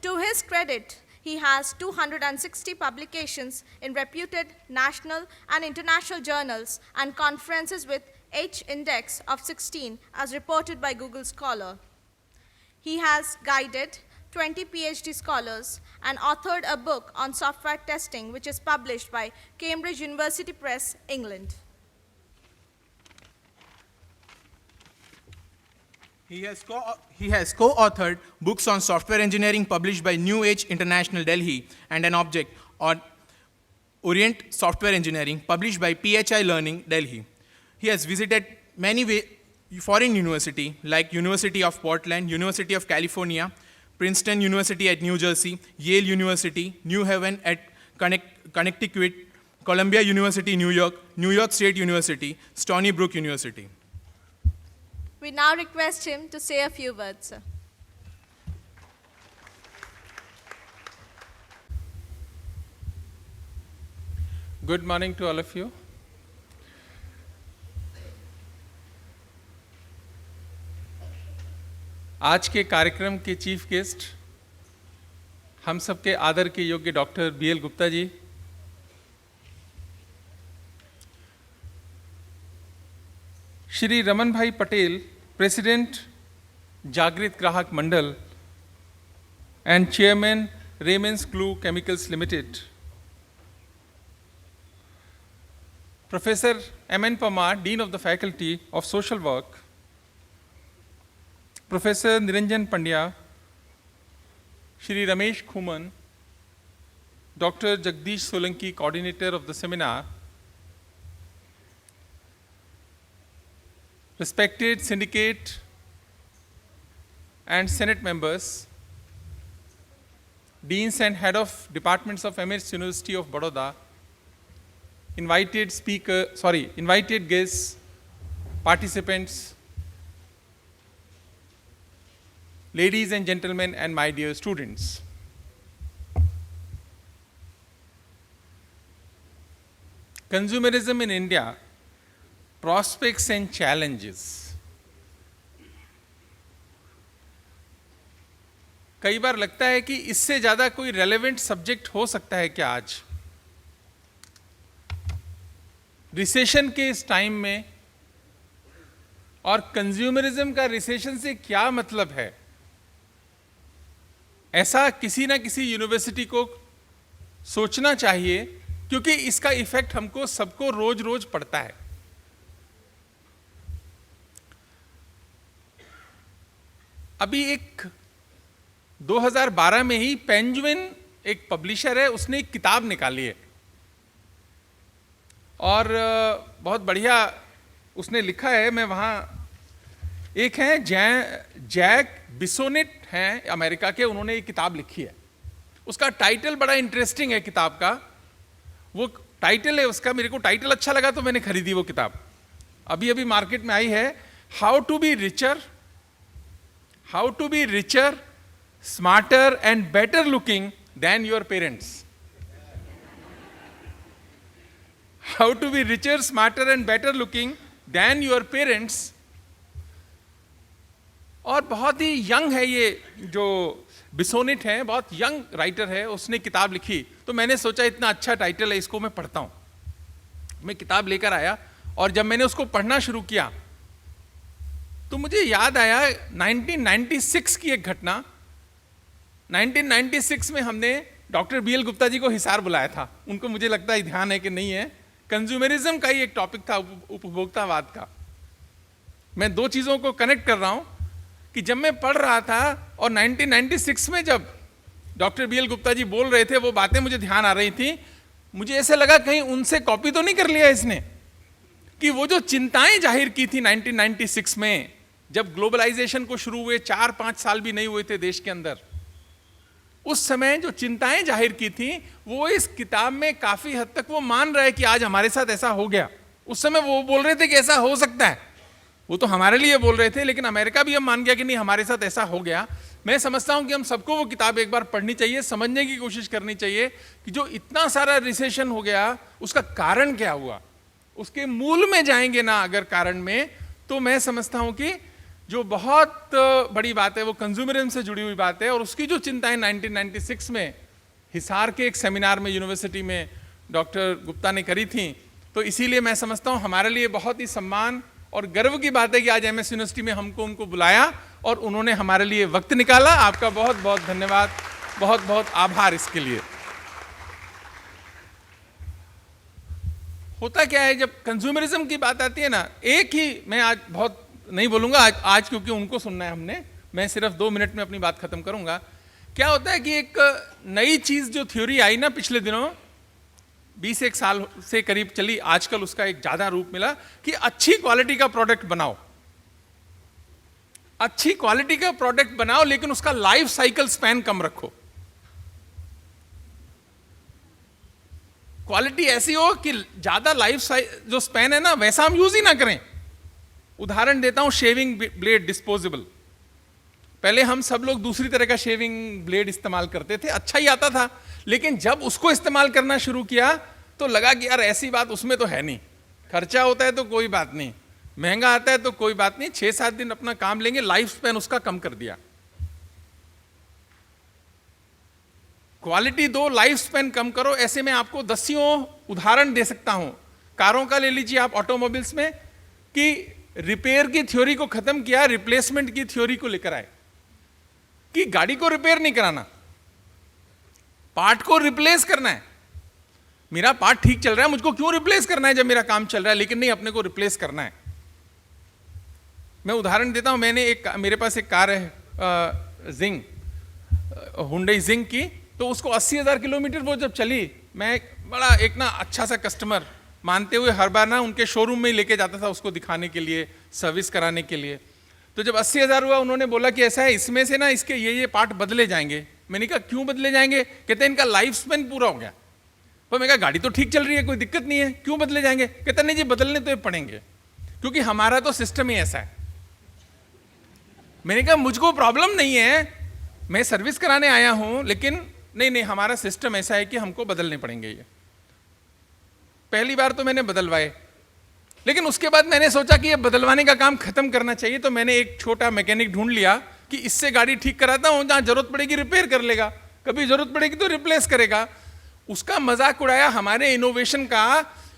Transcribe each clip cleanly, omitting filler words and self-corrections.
To his credit, he has 260 publications in reputed national and international journals and conferences with H-index of 16 as reported by Google Scholar. He has guided 20 PhD scholars and authored a book on software testing which is published by Cambridge University Press, England. He has co-authored books on software engineering published by New Age International Delhi and An Object on Orient Software Engineering published by PHI Learning Delhi. He has visited many foreign universities like University of Portland, University of California, Princeton University at New Jersey, Yale University, New Haven at Connecticut, Columbia University, New York, New York State University, Stony Brook University. We now request him to say a few words, sir. Good morning to all of you. आज के कार्यक्रम के chief guest हम सबके आदर के योग्य doctor BL Gupta ji, Shri Raman Bhai Patel, president Jagrut Grahak Mandal and chairman रेमेंस glue chemicals limited, professor MN Parmar, Dean of the Faculty of Social Work, Professor Niranjan Pandya, Shri Ramesh Khuman, Dr. Jagdish Solanki, coordinator of the seminar, respected syndicate and Senate members, deans and head of departments of MS University of Baroda, invited guests, participants, ladies and gentlemen, and my dear students. Consumerism in India, prospects and challenges. कई बार लगता है कि इससे ज़्यादा कोई relevant subject हो सकता है क्या आज? रिसेशन के इस टाइम में, और कंज्यूमरिज्म का रिसेशन से क्या मतलब है, ऐसा किसी ना किसी यूनिवर्सिटी को सोचना चाहिए, क्योंकि इसका इफेक्ट हमको सबको रोज रोज पड़ता है। अभी एक 2012 में ही पेंजुइन एक पब्लिशर है, उसने एक किताब निकाली है और बहुत बढ़िया उसने लिखा है। मैं वहाँ एक है जैक बिसोनेट हैं अमेरिका के, उन्होंने एक किताब लिखी है। उसका टाइटल बड़ा इंटरेस्टिंग है किताब का। वो टाइटल है उसका, मेरे को टाइटल अच्छा लगा तो मैंने खरीदी वो किताब। अभी अभी मार्केट में आई है, how to be richer smarter and better looking than your parents. How to be richer smarter and better looking than your parents. और बहुत ही यंग है ये जो बिसोनेट है, बहुत यंग राइटर है, उसने किताब लिखी। तो मैंने सोचा इतना अच्छा टाइटल है, इसको मैं पढ़ता हूँ। मैं किताब लेकर आया और जब मैंने उसको पढ़ना शुरू किया तो मुझे याद आया 1996 की एक घटना। 1996 में हमने डॉक्टर BL गुप्ता जी को हिसार बुलाया था। उनको मुझे लगता है ध्यान है कि नहीं है। कंज्यूमरिज्म का ही एक टॉपिक था, उपभोक्तावाद का। मैं दो चीज़ों को कनेक्ट कर रहा हूँ कि जब मैं पढ़ रहा था और 1996 में जब डॉक्टर BL गुप्ता जी बोल रहे थे, वो बातें मुझे ध्यान आ रही थी। मुझे ऐसे लगा कहीं उनसे कॉपी तो नहीं कर लिया इसने, कि वो जो चिंताएं जाहिर की थी 1996 में, जब ग्लोबलाइजेशन को शुरू हुए 4-5 साल भी नहीं हुए थे देश के अंदर, उस समय जो चिंताएं जाहिर की थी वो इस किताब में काफी हद तक वो मान रहा है कि आज हमारे साथ ऐसा हो गया। उस समय वो बोल रहे थे कि ऐसा हो सकता है, वो तो हमारे लिए बोल रहे थे, लेकिन अमेरिका भी अब मान गया कि नहीं हमारे साथ ऐसा हो गया। मैं समझता हूं कि हम सबको वो किताब एक बार पढ़नी चाहिए, समझने की कोशिश करनी चाहिए कि जो इतना सारा रिसेशन हो गया उसका कारण क्या हुआ। उसके मूल में जाएंगे ना अगर कारण में, तो मैं समझता हूं कि जो बहुत बड़ी बात है वो कंज्यूमरिज्म से जुड़ी हुई बात है, और उसकी जो चिंताएं 1996 में हिसार के एक सेमिनार में यूनिवर्सिटी में डॉक्टर गुप्ता ने करी थी। तो इसीलिए मैं समझता हूँ हमारे लिए बहुत ही सम्मान और गर्व की बात है कि आज एमएस यूनिवर्सिटी में हमको उनको बुलाया और उन्होंने हमारे लिए वक्त निकाला। आपका बहुत बहुत धन्यवाद, बहुत बहुत आभार इसके लिए। होता क्या है जब कंज्यूमरिज्म की बात आती है ना, एक ही मैं आज बहुत नहीं बोलूंगा आज क्योंकि उनको सुनना है हमने, मैं सिर्फ 2 मिनट में अपनी बात खत्म करूंगा। क्या होता है कि एक नई चीज जो थ्योरी आई ना पिछले दिनों 20 साल से करीब चली, आजकल उसका एक ज्यादा रूप मिला कि अच्छी क्वालिटी का प्रोडक्ट बनाओ, अच्छी क्वालिटी का प्रोडक्ट बनाओ लेकिन उसका लाइफ साइकिल स्पैन कम रखो। क्वालिटी ऐसी हो कि ज्यादा लाइफ जो स्पैन है ना वैसा हम यूज ही ना करें। उदाहरण देता हूं, शेविंग ब्लेड डिस्पोजेबल। पहले हम सब लोग दूसरी तरह का शेविंग ब्लेड इस्तेमाल करते थे, अच्छा ही आता था, लेकिन जब उसको इस्तेमाल करना शुरू किया तो लगा कि यार ऐसी बात उसमें तो है नहीं, खर्चा होता है तो कोई बात नहीं, महंगा आता है तो कोई बात नहीं, 6-7 दिन अपना काम लेंगे, लाइफ स्पैन उसका कम कर दिया। क्वालिटी दो, लाइफ स्पैन कम करो। ऐसे में आपको दसियों उदाहरण दे सकता हूं। कारों का ले लीजिए आप, ऑटोमोबाइल्स में, कि रिपेयर की थ्योरी को खत्म किया, रिप्लेसमेंट की थ्योरी को लेकर आए कि गाड़ी को रिपेयर नहीं कराना, पार्ट को रिप्लेस करना है। मेरा पार्ट ठीक चल रहा है, मुझको क्यों रिप्लेस करना है जब मेरा काम चल रहा है, लेकिन नहीं, अपने को रिप्लेस करना है। मैं उदाहरण देता हूं, मेरे पास एक कार है जिंग, हुंडई जिंग की, तो उसको 80,000 किलोमीटर वो जब चली, मैं बड़ा एक ना अच्छा सा कस्टमर मानते हुए हर बार ना उनके शोरूम में ही लेके जाता था उसको दिखाने के लिए, सर्विस कराने के लिए। तो जब 80,000 हुआ, उन्होंने बोला कि ऐसा है, इसमें से ना इसके ये पार्ट बदले जाएंगे। मैंने कहा क्यों बदले जाएंगे? कहते हैं इनका लाइफ स्पैन पूरा हो गया। तो मैं कहा गाड़ी तो ठीक चल रही है, कोई दिक्कत नहीं है, क्यों बदले जाएंगे? कहते नहीं जी बदलने तो ये पड़ेंगे, क्योंकि हमारा तो सिस्टम ही ऐसा है। मैंने कहा मुझको प्रॉब्लम नहीं है, मैं सर्विस कराने आया हूं, लेकिन नहीं, हमारा सिस्टम ऐसा है कि हमको बदलने पड़ेंगे ये। पहली बार तो मैंने बदलवाए, लेकिन उसके बाद मैंने सोचा कि ये बदलवाने का काम खत्म करना चाहिए, तो मैंने एक छोटा मैकेनिक ढूंढ लिया कि इससे गाड़ी ठीक कराता हूं, जहां जरूरत पड़ेगी रिपेयर कर लेगा, कभी जरूरत पड़ेगी तो रिप्लेस करेगा। उसका मजाक उड़ाया हमारे इनोवेशन का,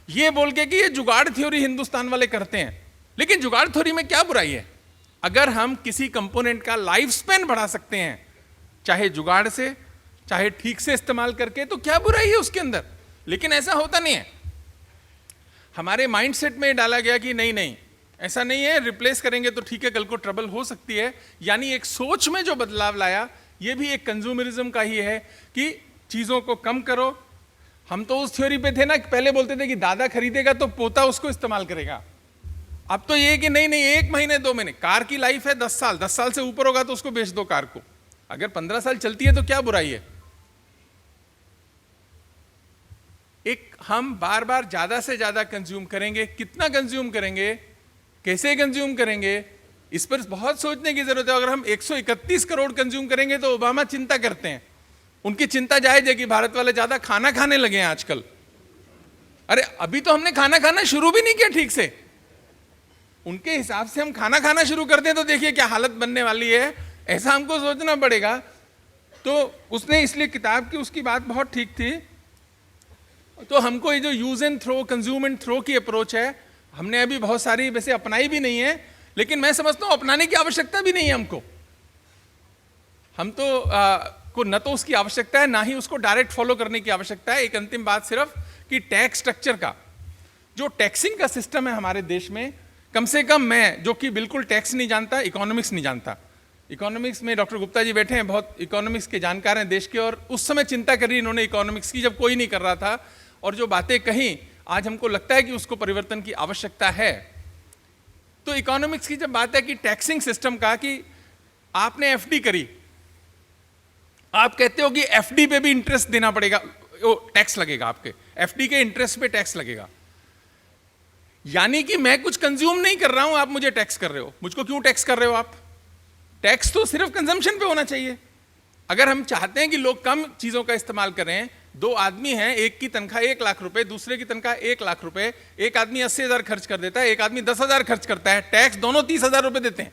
ये बोल के कि ये जुगाड़ थ्योरी हिंदुस्तान वाले करते हैं। लेकिन जुगाड़ थ्योरी में क्या बुराई है? अगर हम किसी कंपोनेंट का लाइफ स्पैन बढ़ा सकते हैं, चाहे जुगाड़ से चाहे ठीक से इस्तेमाल करके, तो क्या बुराई है उसके अंदर? लेकिन ऐसा होता नहीं है। हमारे माइंडसेट में डाला गया कि नहीं ऐसा नहीं है, रिप्लेस करेंगे तो ठीक है, कल को ट्रबल हो सकती है। यानी एक सोच में जो बदलाव लाया, ये भी एक कंज्यूमरिज्म का ही है कि चीजों को कम करो। हम तो उस थ्योरी पे थे ना, पहले बोलते थे कि दादा खरीदेगा तो पोता उसको इस्तेमाल करेगा। अब तो ये कि नहीं 1 महीने 2 महीने, कार की लाइफ है 10 साल, 10 साल से ऊपर होगा तो उसको बेच दो कार को। अगर 15 साल चलती है तो क्या बुराई है? एक हम बार बार ज्यादा से ज्यादा कंज्यूम करेंगे, कितना कंज्यूम करेंगे, कैसे कंज्यूम करेंगे, इस पर बहुत सोचने की जरूरत है। अगर हम 131 करोड़ कंज्यूम करेंगे तो ओबामा चिंता करते हैं, उनकी चिंता जायज है कि भारत वाले ज्यादा खाना खाने लगे हैं आजकल। अरे अभी तो हमने खाना खाना शुरू भी नहीं किया ठीक से। उनके हिसाब से हम खाना खाना शुरू करते हैं तो देखिए क्या हालत बनने वाली है, ऐसा हमको सोचना पड़ेगा। तो उसने इसलिए किताब की उसकी बात बहुत ठीक थी। तो हमको ये जो use and throw, consume and throw की अप्रोच है, हमने अभी बहुत सारी वैसे अपनाई भी नहीं है, लेकिन मैं समझता हूं अपनाने की आवश्यकता भी नहीं है हमको। हम तो को न तो उसकी आवश्यकता है, ना ही उसको डायरेक्ट फॉलो करने की आवश्यकता है। एक अंतिम बात सिर्फ कि टैक्स स्ट्रक्चर का जो टैक्सिंग का सिस्टम है हमारे देश में, कम से कम मैं जो कि बिल्कुल टैक्स नहीं जानता, इकोनॉमिक्स नहीं जानता, इकोनॉमिक्स में डॉक्टर गुप्ता जी बैठे हैं, बहुत इकोनॉमिक्स के जानकार हैं देश के, और उस समय चिंता करी इन्होंने इकोनॉमिक्स की जब कोई नहीं कर रहा था, और जो बातें कही आज हमको लगता है कि उसको परिवर्तन की आवश्यकता है। तो इकोनॉमिक्स की जब बात है कि टैक्सिंग सिस्टम का, कि आपने एफडी करी, आप कहते हो कि एफडी पे भी इंटरेस्ट देना पड़ेगा, टैक्स लगेगा, आपके एफडी के इंटरेस्ट पे टैक्स लगेगा। यानी कि मैं कुछ कंज्यूम नहीं कर रहा हूं, आप मुझे टैक्स कर रहे हो। मुझको क्यों टैक्स कर रहे हो आप? टैक्स तो सिर्फ कंजम्पशन पे होना चाहिए। अगर हम चाहते हैं कि लोग कम चीजों का इस्तेमाल करें, 2 आदमी हैं, एक की तनख्वाह 1 लाख रुपए, दूसरे की तनख्वाह 1 लाख रुपए, एक आदमी 80,000 खर्च कर देता है, एक आदमी 10,000 खर्च करता है, टैक्स दोनों 30,000 रुपए देते हैं।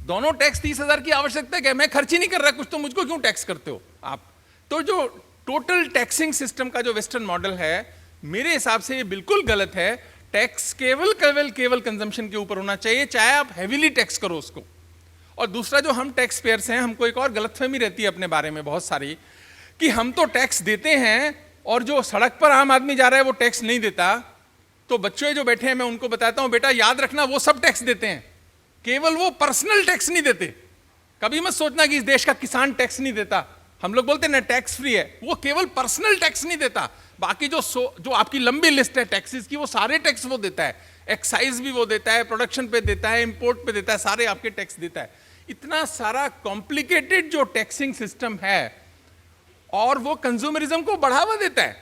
दोनों टैक्स 30,000 की आवश्यकता क्या है? मैं खर्च ही नहीं कर रहा कुछ, तो मुझको क्यों टैक्स करते हो आप? तो जो टोटल टैक्सिंग सिस्टम का जो वेस्टर्न मॉडल है, मेरे हिसाब से ये बिल्कुल गलत है। टैक्स केवल कंजम्पशन के ऊपर होना चाहिए, चाहे आप हैवीली टैक्स करो उसको। और दूसरा, जो हम टैक्स पेयर्स हैं, हमको एक और गलतफहमी रहती है अपने बारे में बहुत सारी, कि हम तो टैक्स देते हैं और जो सड़क पर आम आदमी जा रहा है वो टैक्स नहीं देता। तो बच्चे जो बैठे हैं, मैं उनको बताता हूं, बेटा याद रखना, वो सब टैक्स देते हैं, केवल वो पर्सनल टैक्स नहीं देते। कभी मत सोचना कि इस देश का किसान टैक्स नहीं देता। हम लोग बोलते हैं ना टैक्स फ्री है, वो केवल पर्सनल टैक्स नहीं देता, बाकी जो आपकी लंबी लिस्ट है टैक्सेस की, वो सारे टैक्स वो देता है। एक्साइज भी वो देता है, प्रोडक्शन पे देता है, इंपोर्ट पे देता है, सारे आपके टैक्स देता है। इतना सारा कॉम्प्लिकेटेड जो टैक्सिंग सिस्टम है, और वो कंज्यूमरिज्म को बढ़ावा देता है,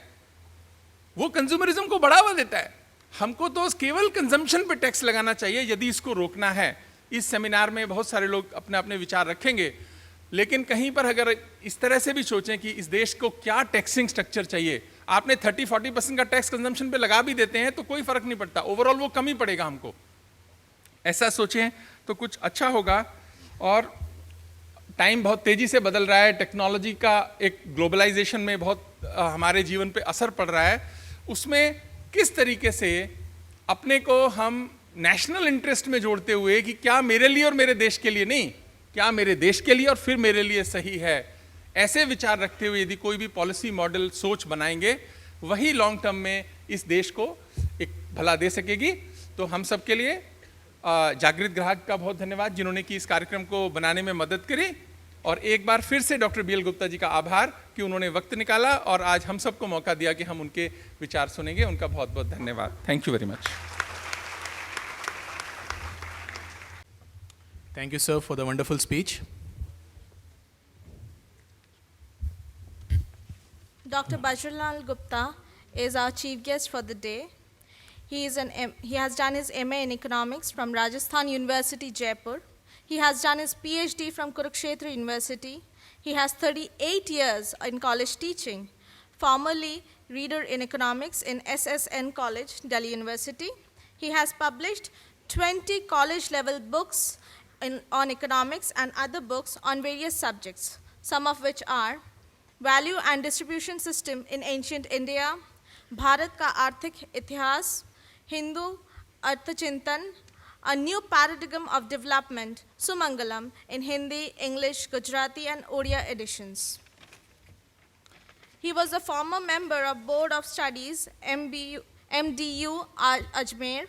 वो कंज्यूमरिज्म को बढ़ावा देता है। हमको तो केवल कंजम्पशन पे टैक्स लगाना चाहिए यदि इसको रोकना है। इस सेमिनार में बहुत सारे लोग अपने अपने विचार रखेंगे, लेकिन कहीं पर अगर इस तरह से भी सोचें कि इस देश को क्या टैक्सिंग स्ट्रक्चर चाहिए, आपने 30-40% का टैक्स कंजम्पशन पे लगा भी देते हैं तो कोई फर्क नहीं पड़ता, ओवरऑल वो कम ही पड़ेगा हमको। ऐसा सोचें तो कुछ अच्छा होगा। और टाइम बहुत तेजी से बदल रहा है, टेक्नोलॉजी का एक ग्लोबलाइजेशन में बहुत हमारे जीवन पे असर पड़ रहा है। उसमें किस तरीके से अपने को हम नेशनल इंटरेस्ट में जोड़ते हुए कि क्या मेरे लिए और मेरे देश के लिए नहीं, क्या मेरे देश के लिए और फिर मेरे लिए सही है, ऐसे विचार रखते हुए यदि कोई भी पॉलिसी मॉडल सोच बनाएंगे, वही लॉन्ग टर्म में इस देश को एक भला दे सकेगी। तो हम सब के लिए जागृत ग्राहक का बहुत धन्यवाद, जिन्होंने कि इस कार्यक्रम को बनाने में मदद करी। और एक बार फिर से डॉक्टर BL गुप्ता जी का आभार कि उन्होंने वक्त निकाला और आज हम सबको मौका दिया कि हम उनके विचार सुनेंगे। उनका बहुत बहुत धन्यवाद। Thank you very much. Thank you, sir, for the wonderful speech. Dr. Bajralal Gupta is our chief guest for the day. He has done his MA in economics from Rajasthan University, Jaipur. He has done his PhD from Kurukshetra University. He has 38 years in college teaching, formerly reader in economics in SSN College, Delhi University. He has published 20 college-level books on economics and other books on various subjects, some of which are Value and Distribution System in Ancient India, Bharat Ka Arthik Itihas, Hindu Arthachintan, A New Paradigm of Development, Sumangalam, in Hindi, English, Gujarati, and Odia editions. He was a former member of Board of Studies, MDU Ajmer,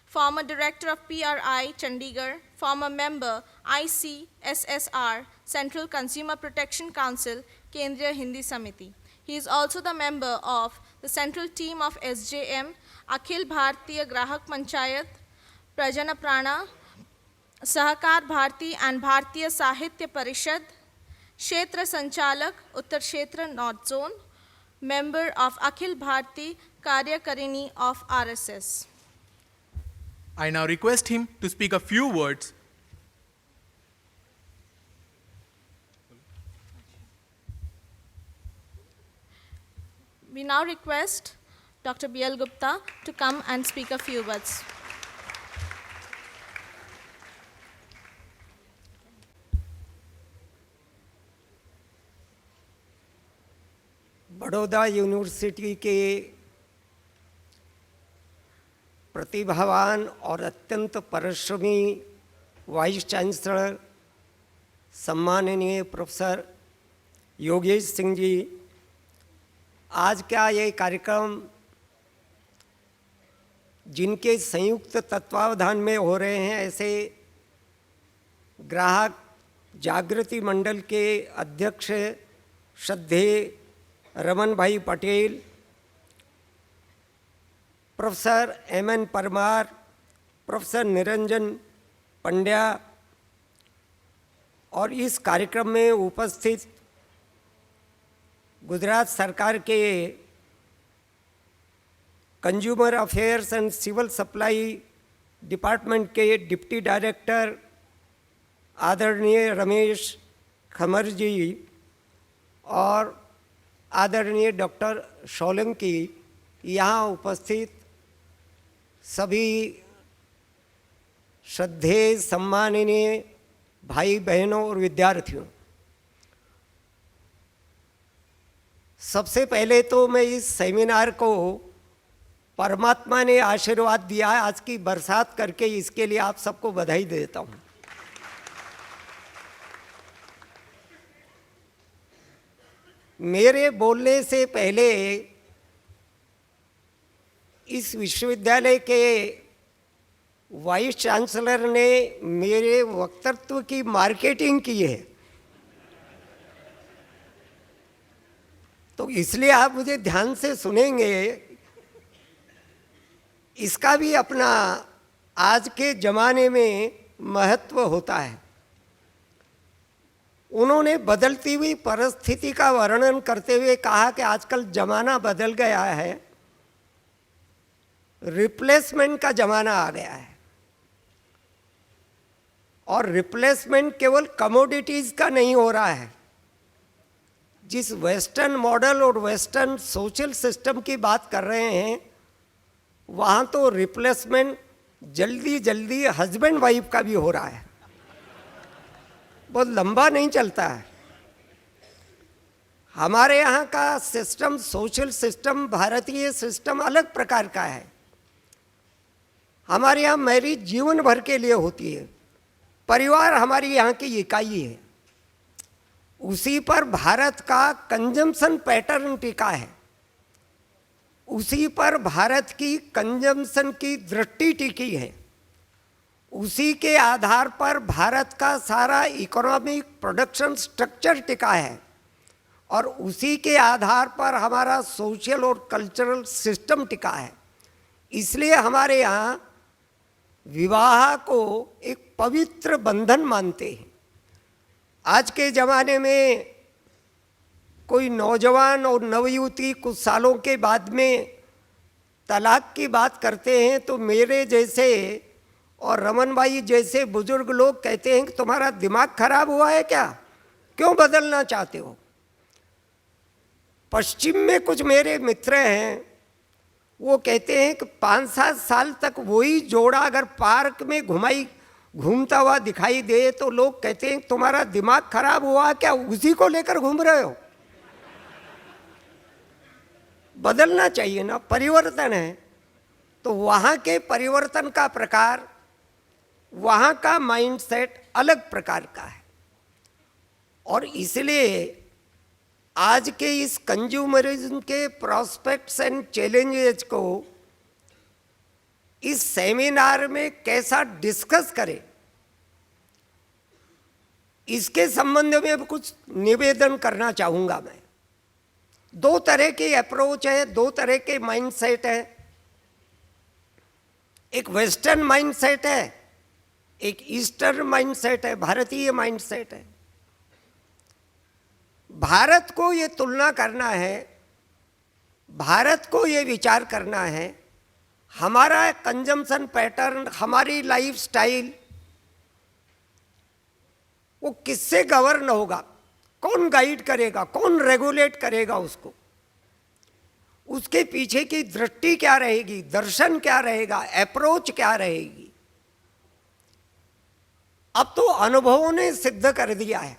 former director of PRI, Chandigarh, former member, ICSSR, Central Consumer Protection Council, Kendriya Hindi Samiti. He is also the member of the central team of SJM, Akhil Bharatiya Grahak Panchayat, Prajana Prana, Sahakar Bharti and Bhartiya Sahitya Parishad, Kshetra Sanchalak, Uttar Kshetra North Zone, member of Akhil Bharti Karyakarini of RSS. I now request him to speak a few words. We now request Dr. BL Gupta to come and speak a few words. Baroda university के प्रतिभावान और अत्यंत परिश्रमी vice chancellor सम्माननीय professor Yogesh Singh ji, आज का ये कार्यक्रम जिनके संयुक्त तत्वावधान में हो रहे हैं, ऐसे ग्राहक जागृति मंडल के अध्यक्ष श्रद्धेय Raman Bhai Patel, professor MN Parmar, professor Niranjan Pandya और इस कार्यक्रम में उपस्थित गुजरात सरकार के consumer affairs and civil supply department के डिप्टी डायरेक्टर आदरणीय रमेश खमर जी और आदरणीय डॉक्टर सोलंकी, यहाँ उपस्थित सभी श्रद्धेय सम्माननीय भाई बहनों और विद्यार्थियों, सबसे पहले तो मैं इस सेमिनार को परमात्मा ने आशीर्वाद दिया है आज की बरसात करके, इसके लिए आप सबको बधाई देता हूँ। मेरे बोलने से पहले इस विश्वविद्यालय के वाइस चांसलर ने मेरे वक्तव्य की मार्केटिंग की है, तो इसलिए आप मुझे ध्यान से सुनेंगे। इसका भी अपना आज के ज़माने में महत्व होता है। उन्होंने बदलती हुई परिस्थिति का वर्णन करते हुए कहा कि आजकल ज़माना बदल गया है, रिप्लेसमेंट का ज़माना आ गया है, और रिप्लेसमेंट केवल कमोडिटीज़ का नहीं हो रहा है। जिस वेस्टर्न मॉडल और वेस्टर्न सोशल सिस्टम की बात कर रहे हैं, वहाँ तो रिप्लेसमेंट जल्दी जल्दी हस्बैंड वाइफ का भी हो रहा है, बहुत लंबा नहीं चलता है। हमारे यहाँ का सिस्टम, सोशल सिस्टम, भारतीय सिस्टम अलग प्रकार का है। हमारे यहाँ मैरिज जीवन भर के लिए होती है, परिवार हमारी यहाँ की इकाई है, उसी पर भारत का कंजम्पशन पैटर्न टिका है, उसी पर भारत की कंजम्पशन की दृष्टि टिकी है, उसी के आधार पर भारत का सारा इकोनॉमिक प्रोडक्शन स्ट्रक्चर टिका है, और उसी के आधार पर हमारा सोशल और कल्चरल सिस्टम टिका है। इसलिए हमारे यहाँ विवाह को एक पवित्र बंधन मानते हैं। आज के ज़माने में कोई नौजवान और नवयुवती कुछ सालों के बाद में तलाक की बात करते हैं तो मेरे जैसे और रमन भाई जैसे बुजुर्ग लोग कहते हैं कि तुम्हारा दिमाग खराब हुआ है क्या, क्यों बदलना चाहते हो। पश्चिम में कुछ मेरे मित्र हैं, वो कहते हैं कि 5-7 साल तक वही जोड़ा अगर पार्क में घूमता हुआ दिखाई दे तो लोग कहते हैं तुम्हारा दिमाग खराब हुआ क्या, उसी को लेकर घूम रहे हो। बदलना चाहिए ना, परिवर्तन है। तो वहाँ के परिवर्तन का प्रकार, वहाँ का माइंडसेट अलग प्रकार का है, और इसलिए आज के इस कंज्यूमरिज्म के प्रॉस्पेक्ट्स एंड चैलेंजेस को इस सेमिनार में कैसा डिस्कस करें, इसके संबंध में कुछ निवेदन करना चाहूँगा मैं। 2 तरह की अप्रोच है, 2 तरह के माइंडसेट है। एक वेस्टर्न माइंडसेट है, एक ईस्टर्न माइंडसेट है, भारतीय माइंडसेट है। भारत को ये तुलना करना है, भारत को ये विचार करना है, हमारा कंजम्पशन पैटर्न, हमारी लाइफ स्टाइल, वो किससे गवर्न होगा, कौन गाइड करेगा, कौन रेगुलेट करेगा उसको, उसके पीछे की दृष्टि क्या रहेगी, दर्शन क्या रहेगा, अप्रोच क्या रहेगी। अब तो अनुभवों ने सिद्ध कर दिया है।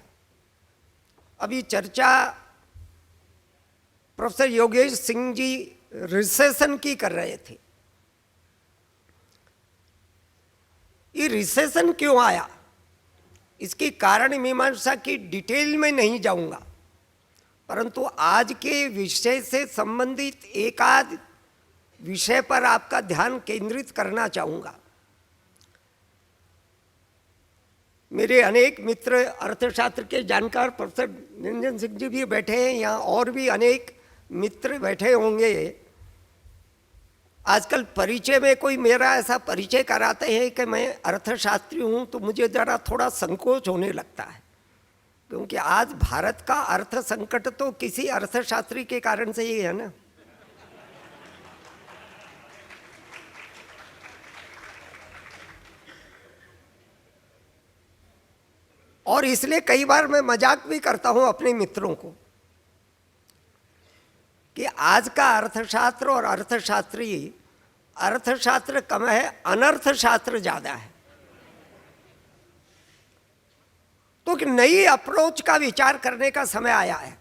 अभी चर्चा प्रोफेसर योगेश सिंह जी रिसेशन की कर रहे थे। ये रिसेशन क्यों आया, इसकी कारण मीमांसा की डिटेल में नहीं जाऊंगा, परंतु आज के विषय से संबंधित एक आध विषय पर आपका ध्यान केंद्रित करना चाहूँगा। मेरे अनेक मित्र अर्थशास्त्र के जानकार प्रोफेसर निरंजन सिंह जी भी बैठे हैं यहाँ, और भी अनेक मित्र बैठे होंगे। आजकल परिचय में कोई मेरा ऐसा परिचय कराते हैं कि मैं अर्थशास्त्री हूँ तो मुझे ज़रा थोड़ा संकोच होने लगता है, क्योंकि आज भारत का अर्थ संकट तो किसी अर्थशास्त्री के कारण से ही है ना। और इसलिए कई बार मैं मजाक भी करता हूँ अपने मित्रों को कि आज का अर्थशास्त्र और अर्थशास्त्री, अर्थशास्त्र कम है, अनर्थशास्त्र ज़्यादा है। एक नई अप्रोच का विचार करने का समय आया है।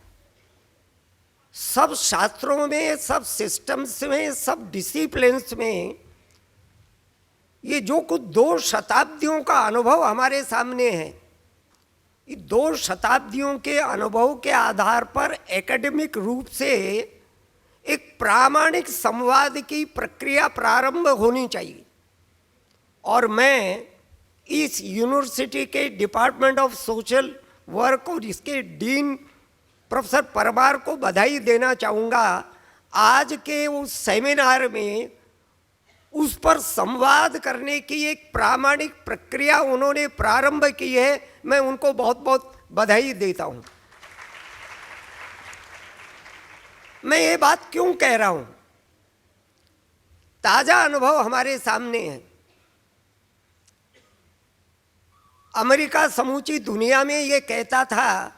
सब शास्त्रों में, सब सिस्टम्स में, सब डिसिप्लिन्स में ये जो कुछ 2 शताब्दियों का अनुभव हमारे सामने है, ये 2 शताब्दियों के अनुभव के आधार पर एकेडमिक रूप से एक प्रामाणिक संवाद की प्रक्रिया प्रारंभ होनी चाहिए। और मैं इस यूनिवर्सिटी के डिपार्टमेंट ऑफ सोशल वर्क और इसके डीन प्रोफेसर परमार को बधाई देना चाहूँगा। आज के उस सेमिनार में उस पर संवाद करने की एक प्रामाणिक प्रक्रिया उन्होंने प्रारंभ की है। मैं उनको बहुत बहुत बधाई देता हूँ। मैं ये बात क्यों कह रहा हूँ? ताजा अनुभव हमारे सामने है। अमेरिका समूची दुनिया में ये कहता था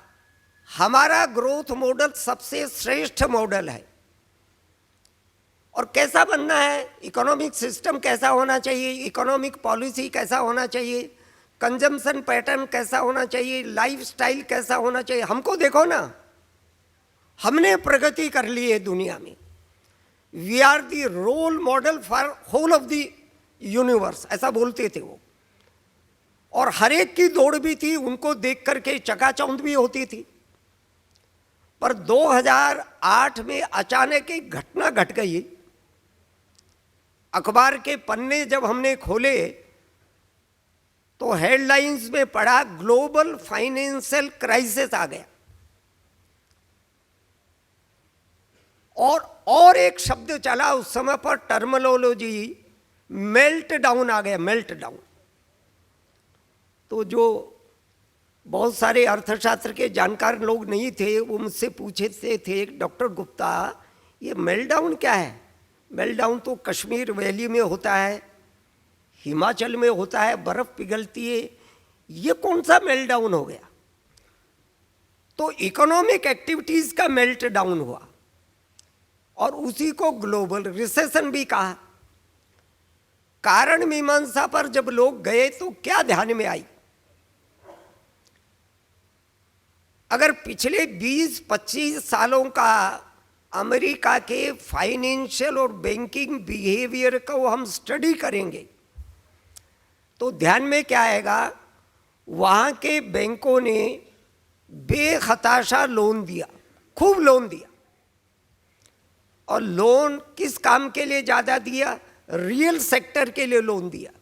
हमारा ग्रोथ मॉडल सबसे श्रेष्ठ मॉडल है। और कैसा बनना है, इकोनॉमिक सिस्टम कैसा होना चाहिए, इकोनॉमिक पॉलिसी कैसा होना चाहिए, कंजम्पशन पैटर्न कैसा होना चाहिए, लाइफस्टाइल कैसा होना चाहिए। हमको देखो ना, हमने प्रगति कर ली है दुनिया में। We are the role model for whole of the universe, ऐसा बोलते थे वो। और हर एक की दौड़ भी थी, उनको देख करके चकाचौंध भी होती थी। पर 2008 में अचानक एक घटना घट गई। अखबार के पन्ने जब हमने खोले तो हेडलाइंस में पढ़ा ग्लोबल फाइनेंशियल क्राइसिस आ गया। और एक शब्द चला उस समय पर, टर्मिनोलॉजी मेल्ट डाउन आ गया, मेल्ट डाउन। तो जो बहुत सारे अर्थशास्त्र के जानकार लोग नहीं थे वो मुझसे पूछते थे, डॉक्टर गुप्ता ये मेल्टडाउन क्या है? मेल्टडाउन तो कश्मीर वैली में होता है, हिमाचल में होता है, बर्फ पिघलती है, ये कौन सा मेल्टडाउन हो गया? तो इकोनॉमिक एक्टिविटीज का मेल्ट डाउन हुआ और उसी को ग्लोबल रिसेशन भी कहा। कारण मीमांसा पर जब लोग गए तो क्या ध्यान में आई? अगर पिछले 20-25 सालों का अमेरिका के फाइनेंशियल और बैंकिंग बिहेवियर को हम स्टडी करेंगे तो ध्यान में क्या आएगा, वहाँ के बैंकों ने बेखताशा लोन दिया, खूब लोन दिया। और लोन किस काम के लिए ज़्यादा दिया? रियल सेक्टर के लिए लोन दिया।